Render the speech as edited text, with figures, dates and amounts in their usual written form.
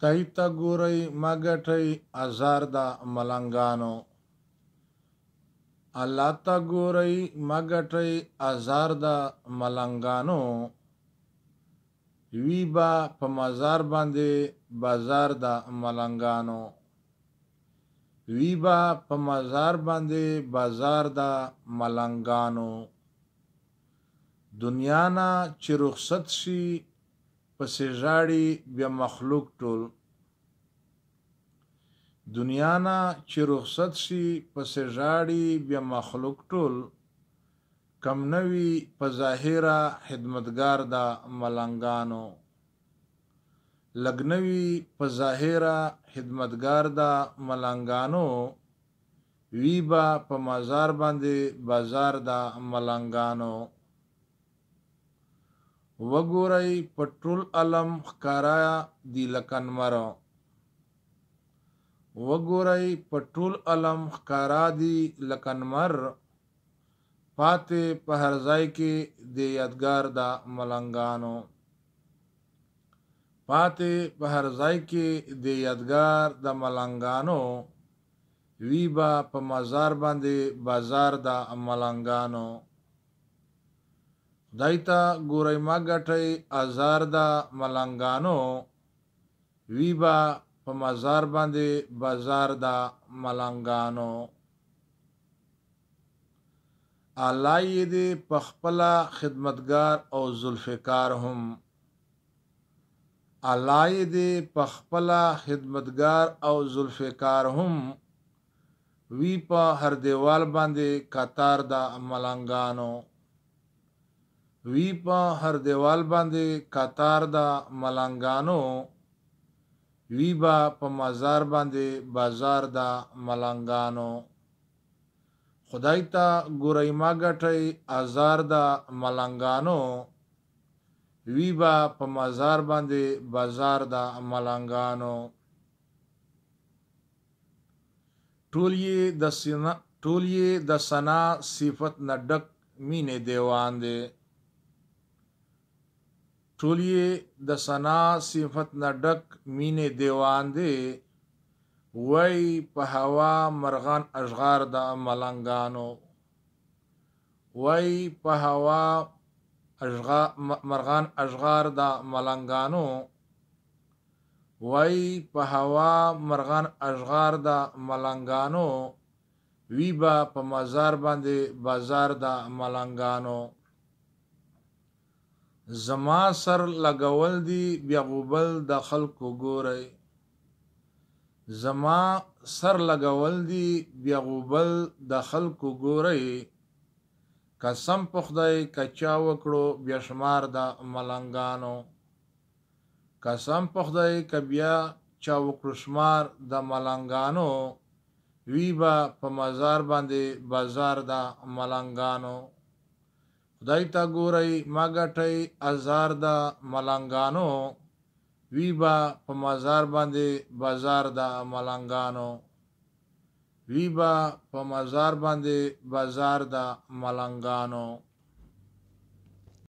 تایتا ګورئ ما ګټئ ازار دا ملنګانو. الله ته ګورئ ما ګټئ ازار دا ملنګانو. وی با په مزار باندې بازار دا ملنګانو. وی با په مزار باندې بازار دا ملنګانو. دنیا نه چې رخصت شي پسې ژاړي بیا مخلوق ټول. دنیا نه چې رخصت شي پسې ژاړي بیا مخلوق ټول. کم نوي په ظاهره خدمتګار دا ملنګانو. لګنوي په ظاهره خدمتګار دا ملنګانو. وی با په مزار باندې بازار دا ملنګانو. وګورئ په ټول علم ښکارا دی لکه نمرو. وګورئ په ټول علم ښکارا دی لکه نمر. پاتې په هر ځای کې د یادګار دا ملنګانو. پاتې په هر ځای کې د یادګار د ملنګانو. وی با په مزار باندې بازار دا ملنګانو. خدای ته ګورئ ما ګټئ ازار دا ملنګانو. وی با په مزار باندې بازار دا ملنګانو. الله یې دې په خپله خدمتګار او ذوالفقار هم. الله یې دې په خپله خدمتګار او ذوالفقار هم. وی په هر دیوال باندې قطار دا ملنګانو. وی په هر دیوال باندې قطار دا ملنګانو. وی با په مزار باندې بازار دا ملنګانو. خدای ته ګورئ ما ګټئ ازار دا ملنګانو. وی با په مزار باندې بازار دا ملنګانو. ټول یې د ثنا صفت نه ډک مینې دیوان دی. ټول یې د ثنا صفت نه ډک مینې دیوان دی. وی په هوا مرغان اشغار د ملنګانو. وی په هوا مرغان اشغار د ملنګانو. وی په هوا مرغان اشغار د ملنګانو. وی با په مزار باندې بازار د ملنګانو. زما سر لګول دی بیا غوبل د خلکو ګورئ. زما سر لګول دی بیا غوبل د خلکو ګورئ. قسم په خدای که چا وکړو بیا شمار د ملنګانو. قسم په خدای که بیا چا وکړو شمار د ملنګانو. وی با په مزار باندې بازار د ملنګانو. خدای ته ګورئ ما ګټئ ازار د ملنګانو. وی با په مزار باندې بازار د ملنګانو. وی با په مزار باندې بازار د ملنګانو.